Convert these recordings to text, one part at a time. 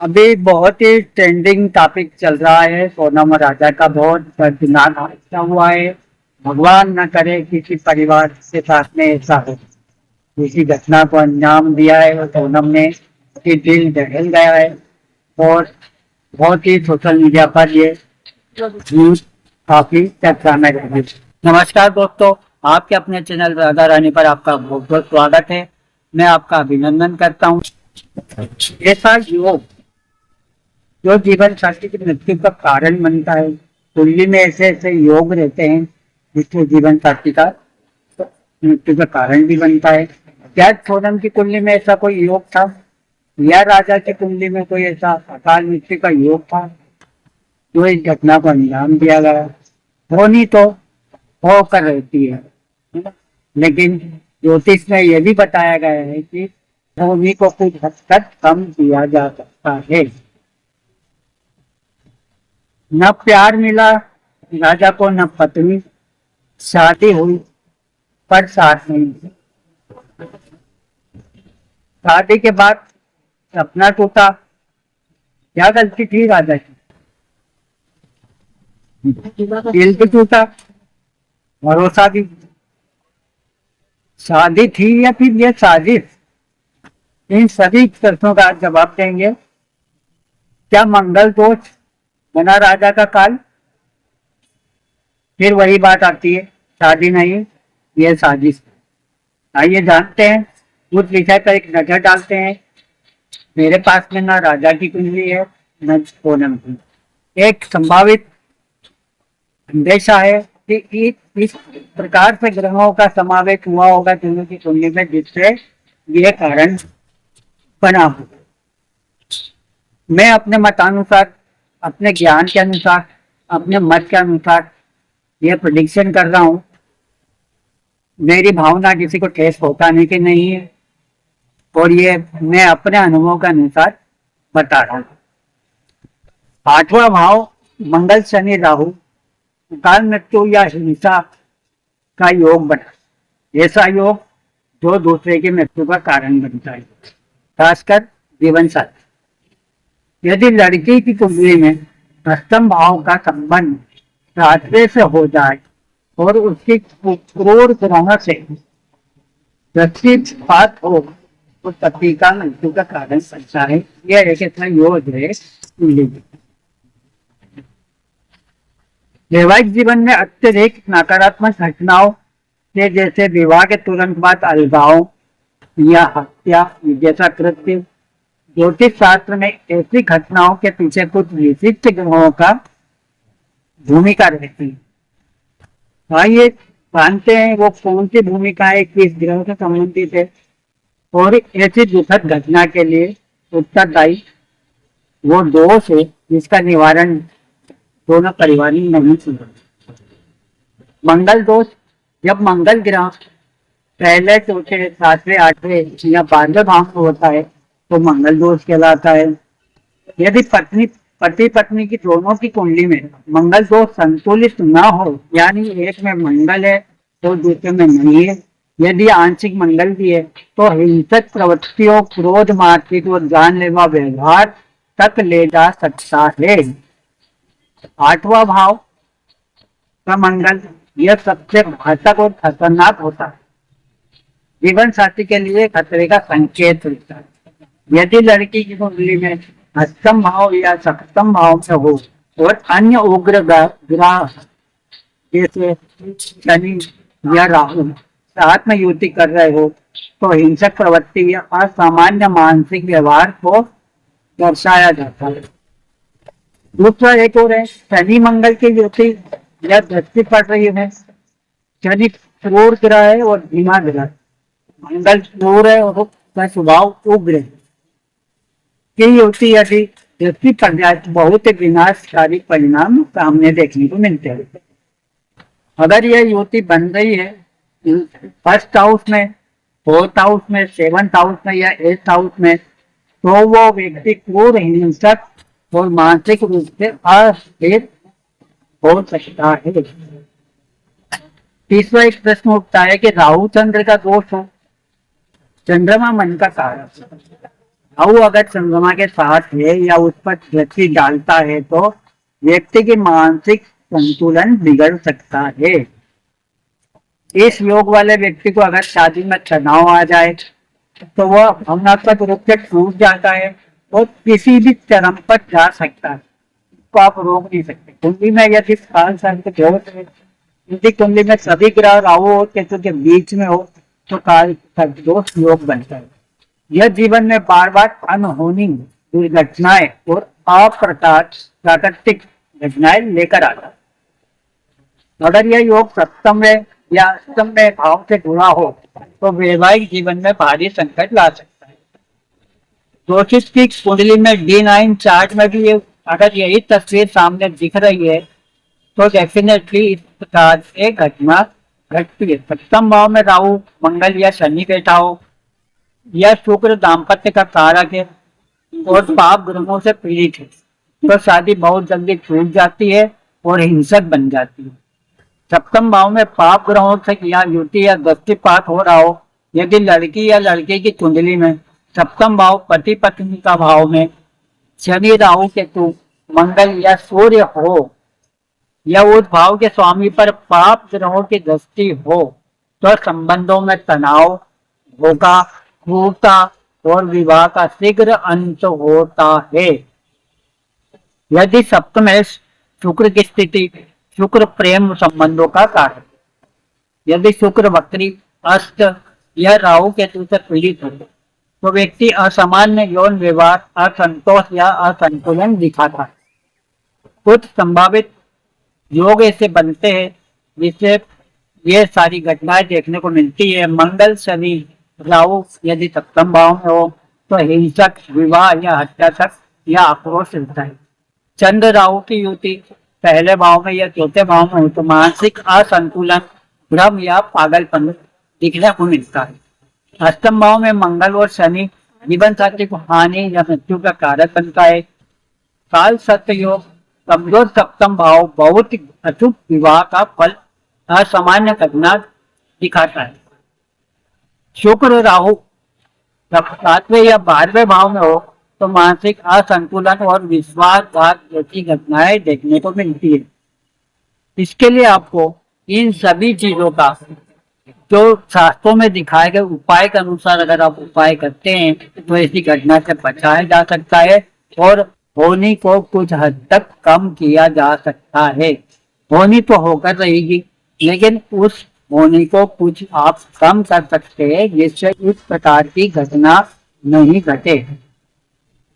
अभी बहुत ही trending topic चल रहा है। सोनम राजा का बहुत दर्दनाक हादसा हुआ है। भगवान न करे किसी परिवार के साथ में ऐसा हो। किसी घटना को अंजाम दिया है और सोनम ने उसकी दिल दहल गया है। और बहुत ही सोशल मीडिया पर ये न्यूज काफी चर्चा में रही। नमस्कार दोस्तों, आपके अपने चैनल राधा रानी पर आपका बहुत बहुत स्वागत है। मैं आपका अभिनंदन करता हूँ। ऐसा योग जो जीवन साथी की मृत्यु का कारण बनता है। कुंडली में ऐसे ऐसे योग रहते हैं जिससे जीवन साथी का मृत्यु का कारण भी बनता है। क्या सोनम की कुंडली में ऐसा कोई योग था या राजा की कुंडली में कोई ऐसा अकाल मृत्यु का योग था जो इस घटना को अंजाम दिया गया? होनी तो होकर रहती है ना? लेकिन ज्योतिष में यह भी बताया गया है कि होनी को कुछ हद तक कम किया जा सकता है। न प्यार मिला राजा को, न पत्नी, शादी हुई पर साथ नहीं। शादी के बाद सपना टूटा। क्या गलती थी राजा की? दिल भी टूटा, भरोसा भी। शादी थी या फिर ये साजिश? इन सभी प्रश्नों का जवाब देंगे। क्या मंगल दोष बना राजा का काल? फिर वही बात आती है, शादी नहीं ये साजिश। आइए जानते हैं, उस विषय पर एक नजर डालते हैं। मेरे पास में ना राजा की कुंडली है न सोनम की। एक संभावित अंदेशा है कि इस प्रकार से ग्रहों का समावेश हुआ होगा दोनों की कुंडली में, जिससे ये कारण बना हो। मैं अपने मतानुसार, अपने ज्ञान के अनुसार, अपने मत के अनुसार यह प्रेडिक्शन कर रहा हूँ। मेरी भावना किसी को ठेस पहुंचाने की नहीं है और ये मैं अपने अनुभव के अनुसार बता रहा हूँ। 8वां भाव मंगल शनि राहु, काल मृत्यु या हिंसा का योग बना। ऐसा योग जो दूसरे की मृत्यु का कारण बनता है, खासकर जीवन साथी। यदि लड़की की कुंडली में अष्टम भाव का संबंध सातवें से हो जाए और उसकी क्रूर ग्रह से दृष्टिपात हो तो पति का मृत्यु का कारण बनता है। यह एक ऐसा योग है। वैवाहिक जीवन में अत्यधिक नकारात्मक घटनाओं से, जैसे विवाह के तुरंत बाद अलगाव या हत्या जैसा कृत्य, ज्योतिष शास्त्र में ऐसी घटनाओं के पीछे कुछ विशिष्ट ग्रहों का भूमिका रहती है। आइए जानते हैं वो कौन सी भूमिका है, किस ग्रह से संबंधित है और ऐसी दुखद घटना के लिए उत्तरदायी वो दोष है जिसका निवारण दोनों परिवार नहीं सुना। मंगल दोष, जब मंगल ग्रह पहले चौथे सातवें आठवें या 12वें भाव में होता है तो मंगल दोष कहलाता है। यदि पति पत्नी की दोनों की कुंडली में मंगल दोष संतुलित ना हो, यानी एक में मंगल है तो दूसरे में नहीं है, यदि आंशिक मंगल भी है, तो हिंसक प्रवृत्तियों, क्रोध, मारपीट और जानलेवा व्यवहार तक ले जा सकता है। 8वां भाव का मंगल यह सबसे घातक और खतरनाक होता है। जीवन साथी के लिए खतरे का संकेत होता है। यदि लड़की की कुंडली में अष्टम भाव या सप्तम भाव में हो और अन्य उग्र ग्रह जैसे शनि या राहु साथ में युति कर रहे हो तो हिंसक प्रवृत्ति या असामान्य मानसिक व्यवहार को दर्शाया जाता है। दूसरा एक और है, शनि मंगल की युति या दृष्टि पड़ रही है। शनि क्रूर ग्रह है और धीमा ग्रह, मंगल क्रूर है और उसका स्वभाव उग्र है। की युति यदि दृष्टि पड़ जाए तो बहुत ही विनाशकारी परिणाम सामने देखने को मिलते हैं। अगर यह युति बन रही है फर्स्ट हाउस में, फोर्थ हाउस में, सेवंथ हाउस में या एट्थ हाउस में, तो वो व्यक्ति क्रूर, हिंसक और मानसिक रूप से अस्थिर हो सकता है। तीसरा एक प्रश्न उठता है कि राहु चंद्र का दोष हो। चंद्रमा मन का कारक, राहु अगर चंद्रमा के साथ है या उस पर दृष्टि डालता है तो व्यक्ति की मानसिक संतुलन बिगड़ सकता है। इस योग वाले व्यक्ति को अगर शादी में तनाव आ जाए तो वह भावनात्मक रूप से टूट जाता है और किसी भी चरम पर जा सकता है। इसको आप रोक नहीं सकते। कुंडली में यदि काल सर्प दोष है, यदि कुंडली में सभी ग्रह राहु और केतु के बीच में हो तो काल सर्प दोष योग बनता है। यह जीवन में बार बार अनहोनी दुर्घटनाएं और प्राकृतिक घटनाएं लेकर आता है। अगर यह योग सप्तम में या अष्टम में भाव से जुड़ा हो तो वैवाहिक जीवन में भारी संकट ला सकता है। ज्योतिष की कुंडली में D9 चार्ट में भी अगर यही तस्वीर सामने दिख रही है तो डेफिनेटली इस प्रकार से घटना घटती है। सप्तम भाव में राहु मंगल या शनि बैठा हो, यह शुक्र दाम्पत्य का कारक है और पाप ग्रहों से पीड़ित है तो शादी बहुत जल्दी छूट जाती है और हिंसक बन जाती है। सप्तम भाव में पाप ग्रहों से या युति या दृष्टिपात हो रहा हो, यदि लड़की या लड़के की कुंडली में सप्तम भाव पति पत्नी का भाव में शनि राहु केतु मंगल या सूर्य हो या उस भाव के स्वामी पर पाप ग्रहों की दृष्टि हो तो संबंधों में तनाव, धोखा, क्रूरता और विवाह का शीघ्र अंत होता है। यदि सप्तमेश शुक्र की स्थिति शुक्र प्रेम संबंधों का कारण, यदि शुक्र वक्री अस्त या राहु केतु से पीड़ित हो तो व्यक्ति असामान्य यौन व्यवहार, असंतोष या असंतुलन दिखाता है। कुछ संभावित योग ऐसे बनते हैं जिससे ये सारी घटनाएं देखने को मिलती है। मंगल शनि राहु यदि सप्तम भाव में हो तो हिंसक, विवाह या हत्या तक या आक्रोश रहता है। चंद्र राहु की युति पहले भाव में या चौथे भाव में हो तो मानसिक असंतुलन, भ्रम या पागलपन दिखने को मिलता है। अष्टम भाव में मंगल और शनि जीवन साथी को हानि या मृत्यु का कारक बनता है। काल सत्य योग कमजोर सप्तम भाव बहुत अचूक विवाह का फल असामान्य घटना दिखाता है। शुक्र राहु सातवें या 12वें भाव में हो तो मानसिक असंतुलन और विश्वासघात जैसी घटनाएं देखने को मिलती है। इसके लिए आपको इन सभी चीजों का जो शास्त्रों में दिखाए गए उपाय के अनुसार अगर आप उपाय करते हैं तो ऐसी घटना से बचाया जा सकता है और होनी को कुछ हद तक कम किया जा सकता है। होनी तो होकर रहेगी लेकिन उस होनी को कुछ आप कम कर सकते हैं जिससे इस प्रकार की घटना नहीं घटे।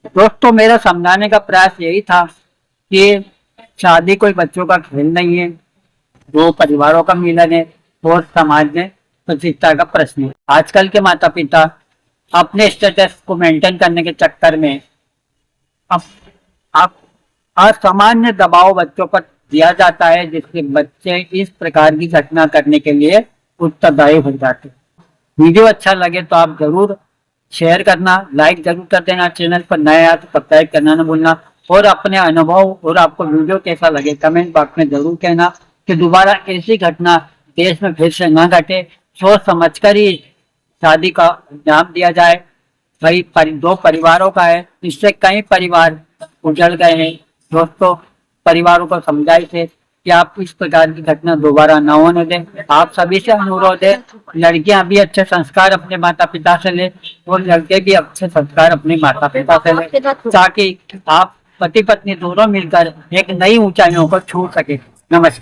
दोस्तों, मेरा समझाने का प्रयास यही था कि शादी कोई बच्चों का खेल नहीं है, दो परिवारों का मिलन है और समाज में प्रतिष्ठा का प्रश्न है। आजकल के माता पिता अपने स्टेटस को मेंटेन करने के चक्कर में अब असामान्य दबाव बच्चों पर दिया जाता है जिससे बच्चे इस प्रकार की घटना करने के लिए उत्तरदायी हो जाते हैं। वीडियो अच्छा लगे तो आप जरूर शेयर करना, लाइक जरूर कर देना, चैनल पर नया है तो सब्सक्राइब करना न भूलना और अपने अनुभव और आपको वीडियो कैसा लगे कमेंट बॉक्स में जरूर कहना कि दोबारा ऐसी घटना देश में फिर से न घटे। सोच समझकर ही शादी का अंजाम दिया जाए। भाई दो परिवारों का है, इससे कई परिवार उजड़ गए हैं। दोस्तों, परिवारों को समझाइए थे कि आप इस प्रकार की घटना दोबारा न होने दें। आप सभी से अनुरोध है, लड़कियां भी अच्छे संस्कार अपने माता पिता से ले और लड़के भी अच्छे संस्कार अपने माता पिता से ले ताकि आप पति पत्नी दोनों मिलकर एक नई ऊंचाइयों को छू सके। नमस्कार।